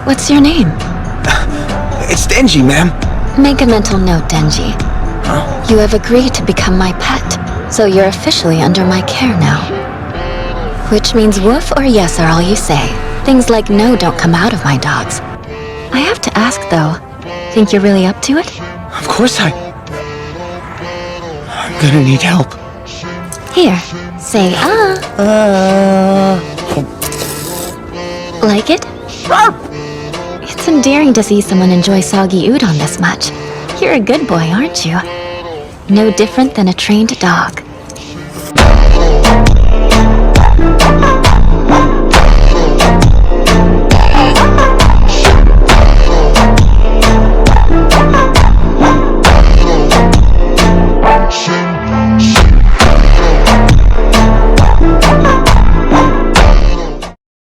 What's your name? It's Denji, ma'am. Make a mental note, Denji. Huh? You have agreed to become my pet, so you're officially under my care now. Which means woof or yes are all you say. Things like no don't come out of my dogs. I have to ask, though, think you're really up to it? Of course I'm gonna need help. Here, say Like it? It's endearing to see someone enjoy soggy udon this much. You're a good boy, aren't you? No different than a trained dog.